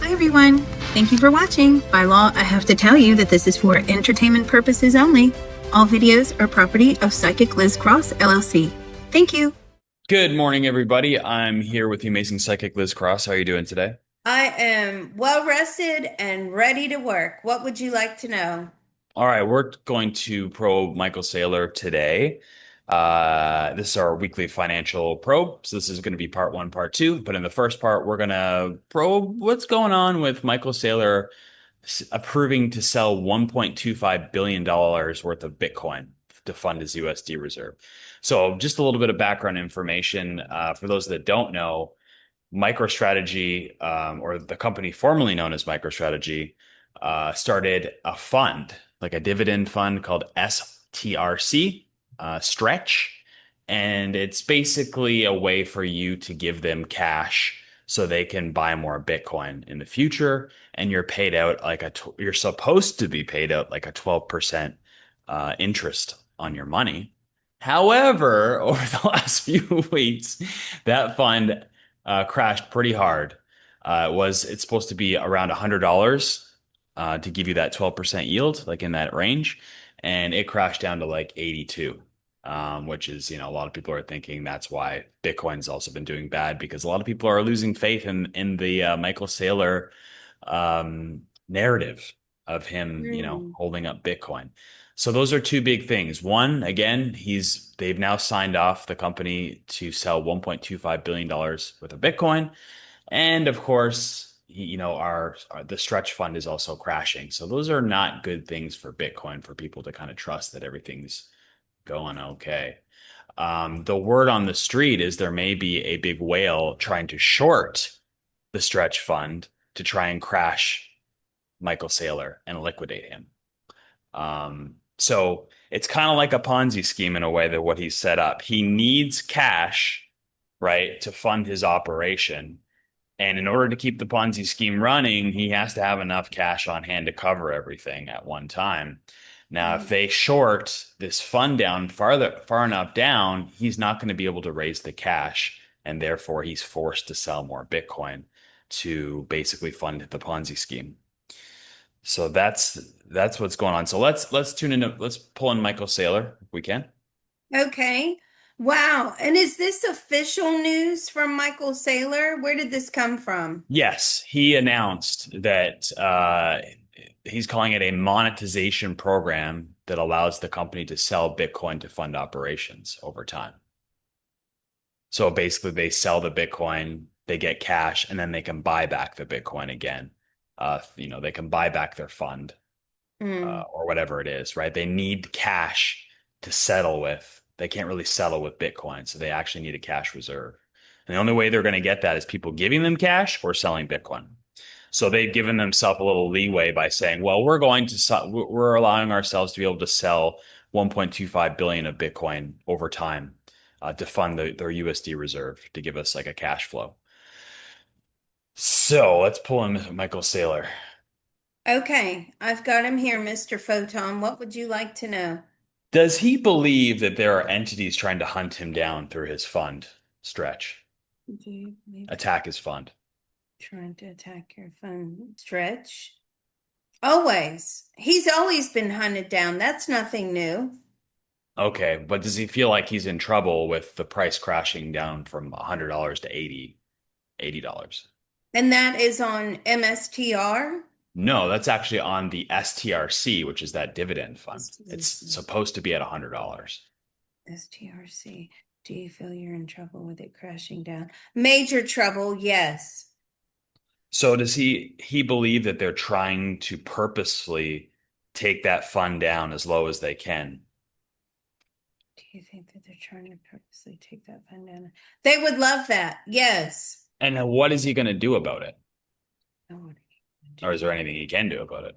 Hi everyone. Thank you for watching. By law, I have to tell you that this is for entertainment purposes only. All videos are property of Psychic Liz Cross, LLC. Thank you. Good morning, everybody. I'm here with the amazing psychic Liz Cross. How are you doing today? I am well rested and ready to work. What would you like to know? All right, we're going to probe Michael Saylor today. This is our weekly financial probe. So this is going to be part one, part two. But in the first part, we're going to probe what's going on with Michael Saylor approving to sell $1.25 billion worth of Bitcoin to fund his USD reserve. So just a little bit of background information for those that don't know. MicroStrategy, or the company formerly known as MicroStrategy, started a fund, like a dividend fund called STRC, Stretch. And it's basically a way for you to give them cash so they can buy more Bitcoin in the future. And you're paid out you're supposed to be paid out like a 12% interest on your money. However, over the last few weeks, that fund crashed pretty hard. It's supposed to be around $100 to give you that 12% yield, like in that range, and it crashed down to like 82, which is, a lot of people are thinking that's why Bitcoin's also been doing bad because a lot of people are losing faith in the Michael Saylor narrative of him, Hmm. holding up Bitcoin. So those are two big things. One, again, they've now signed off the company to sell $1.25 billion worth of Bitcoin. And of course, the stretch fund is also crashing. So those are not good things for Bitcoin for people to kind of trust that everything's going okay. The word on the street is there may be a big whale trying to short the stretch fund to try and crash Michael Saylor and liquidate him. So it's kind of like a Ponzi scheme in a way that what he's set up. He needs cash, right, to fund his operation. And in order to keep the Ponzi scheme running, he has to have enough cash on hand to cover everything at one time. Now, if they short this fund down far enough down, he's not going to be able to raise the cash, and therefore he's forced to sell more Bitcoin to basically fund the Ponzi scheme. So that's what's going on. So let's tune in. Let's pull in Michael Saylor if we can. Okay. Wow. And is this official news from Michael Saylor? Where did this come from? Yes, he announced that he's calling it a monetization program that allows the company to sell Bitcoin to fund operations over time. So basically, they sell the Bitcoin, they get cash, and then they can buy back the Bitcoin again. They can buy back their fund Hmm. or whatever it is, right? They need cash to settle with. They can't really settle with Bitcoin, so they actually need a cash reserve. And the only way they're going to get that is people giving them cash or selling Bitcoin. So they've given themselves a little leeway by saying, well, we're allowing ourselves to be able to sell 1.25 billion of Bitcoin over time to fund their USD reserve to give us like a cash flow. So let's pull in Michael Saylor. Okay. I've got him here, Mr. Photon. What would you like to know? Does he believe that there are entities trying to hunt him down through his fund stretch, Do you believe attack his fund? trying to attack your phone? Stretch? Always. He's always been hunted down. That's nothing new. Okay, but does he feel like he's in trouble with the price crashing down from $100 to $80? And that is on MSTR. No, that's actually on the STRC, which is that dividend fund. It's supposed to be at $100. STRC. Do you feel you're in trouble with it crashing down? Major trouble, yes. So does he believe that they're trying to purposefully take that fund down as low as they can? Do you think that they're trying to purposely take that fund down? They would love that, yes. And then what is he going to do about it? Oh, what are you Or gonna is there do? anything he can do about it?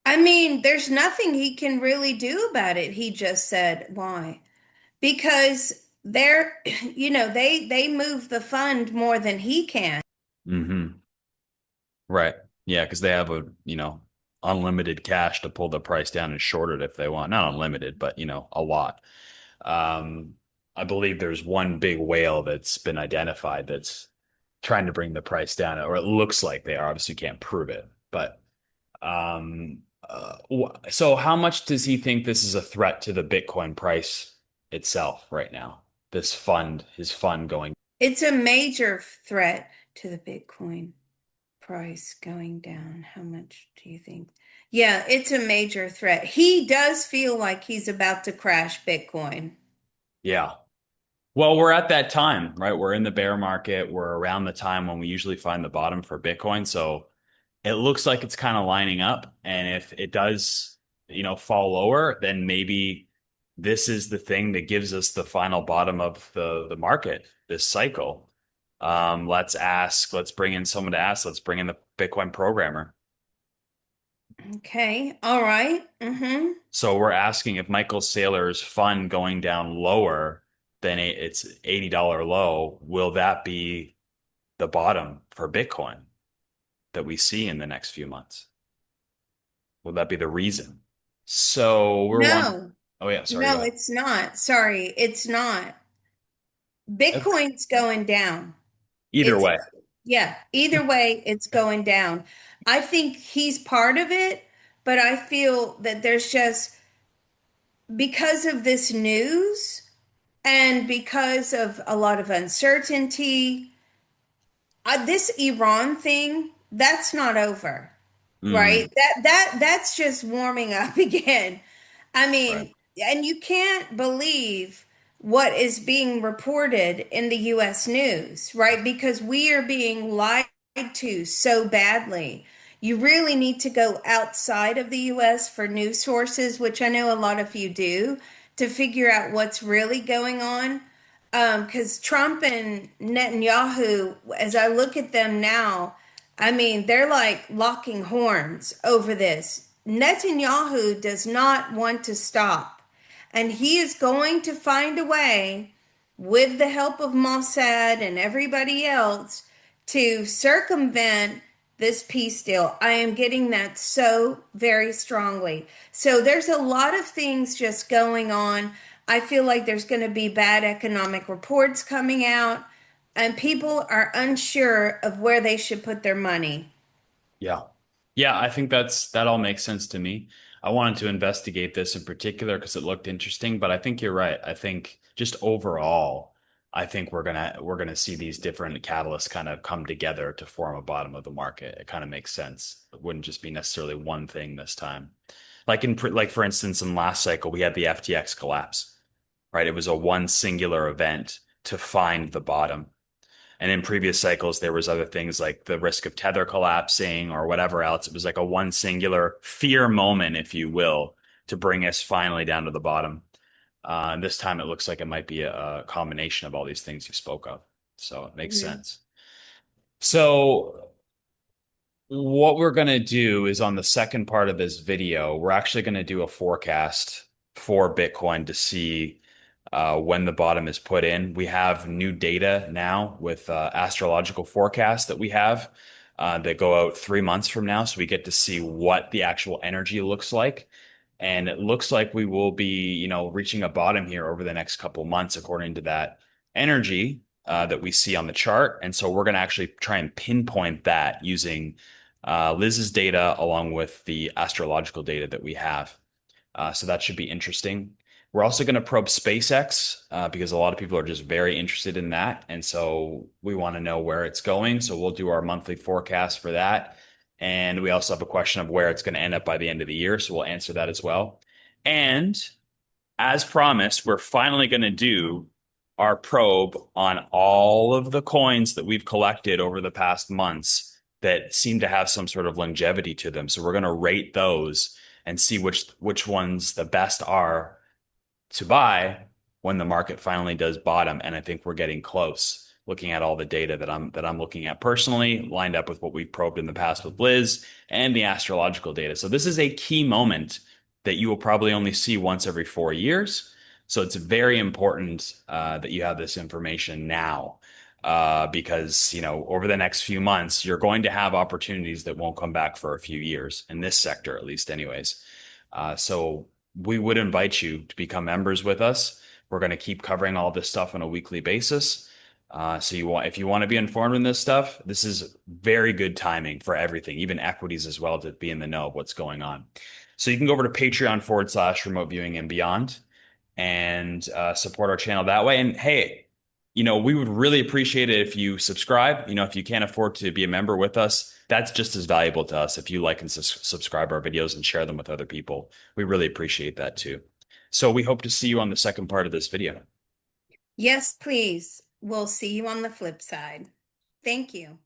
I mean, there's nothing he can really do about it. He just said, why? Because they move the fund more than he can. Hmm. Right. Yeah, because they have unlimited cash to pull the price down and short it if they want. Not unlimited, but a lot. Um, I believe there's one big whale that's been identified that's trying to bring the price down, or it looks like they are. Obviously, you can't prove it, but so how much does he think this is a threat to the Bitcoin price itself right now? This fund, his fund going. It's a major threat to the Bitcoin price going down. How much do you think? Yeah, it's a major threat. He does feel like he's about to crash Bitcoin. Yeah. Well, we're at that time, right? We're in the bear market. We're around the time when we usually find the bottom for Bitcoin. So it looks like it's kind of lining up. And if it does, fall lower, then maybe this is the thing that gives us the final bottom of the market, this cycle. Let's bring in someone to ask. Let's bring in the Bitcoin programmer. Okay. All right. Mm-hmm. So we're asking if Michael Saylor's fund going down lower than its $80 low, will that be the bottom for Bitcoin that we see in the next few months? Will that be the reason? So we're one. No, Oh yeah, sorry, go no, ahead. it's not. Sorry, it's not. Okay. Bitcoin's going down. Either It's, way. yeah, either way, it's going down. I think he's part of it, but I feel that there's just, because of this news and because of a lot of uncertainty, this Iran thing, that's not over, Mm, right? That's just warming up again. I right. mean, and you can't believe what is being reported in the US news, right? Because we are being lied to so badly. You really need to go outside of the US for news sources, which I know a lot of you do, to figure out what's really going on. Because Trump and Netanyahu, as I look at them now, I mean, they're like locking horns over this. Netanyahu does not want to stop, and he is going to find a way, with the help of Mossad and everybody else, to circumvent this peace deal. I am getting that so very strongly. So there's a lot of things just going on. I feel like there's going to be bad economic reports coming out, and people are unsure of where they should put their money. Yeah. Yeah, I think that all makes sense to me. I wanted to investigate this in particular because it looked interesting, but I think you're right. I think just overall, I think we're gonna see these different catalysts kind of come together to form a bottom of the market. It kind of makes sense. It wouldn't just be necessarily one thing this time. Like for instance, in last cycle, we had the FTX collapse, right? It was a one singular event to find the bottom. And in previous cycles, there was other things like the risk of Tether collapsing or whatever else. It was like a one singular fear moment, if you will, to bring us finally down to the bottom. And this time it looks like it might be a combination of all these things you spoke of. So it makes Mhm. sense. So what we're going to do is on the second part of this video, we're actually going to do a forecast for Bitcoin to see when the bottom is put in. We have new data now with astrological forecasts that we have that go out 3 months from now. So we get to see what the actual energy looks like. And it looks like we will be, reaching a bottom here over the next couple months, according to that energy that we see on the chart. And so we're going to actually try and pinpoint that using Liz's data along with the astrological data that we have. So that should be interesting. We're also going to probe SpaceX because a lot of people are just very interested in that. And so we want to know where it's going. So we'll do our monthly forecast for that. And we also have a question of where it's going to end up by the end of the year. So we'll answer that as well. And as promised, we're finally going to do our probe on all of the coins that we've collected over the past months that seem to have some sort of longevity to them. So we're going to rate those and see which ones the best are to buy when the market finally does bottom. And I think we're getting close. Looking at all the data that I'm looking at personally, lined up with what we've probed in the past with Liz and the astrological data. So this is a key moment that you will probably only see once every 4 years. So it's very important that you have this information now because over the next few months you're going to have opportunities that won't come back for a few years in this sector, at least, anyways. So we would invite you to become members with us. We're going to keep covering all this stuff on a weekly basis. So if you want to be informed in this stuff, this is very good timing for everything, even equities as well, to be in the know of what's going on. So you can go over to Patreon/remote viewing and beyond and support our channel that way. And hey, we would really appreciate it if you subscribe. If you can't afford to be a member with us, that's just as valuable to us. If you like and subscribe our videos and share them with other people, we really appreciate that too. So we hope to see you on the second part of this video. Yes, please. We'll see you on the flip side. Thank you.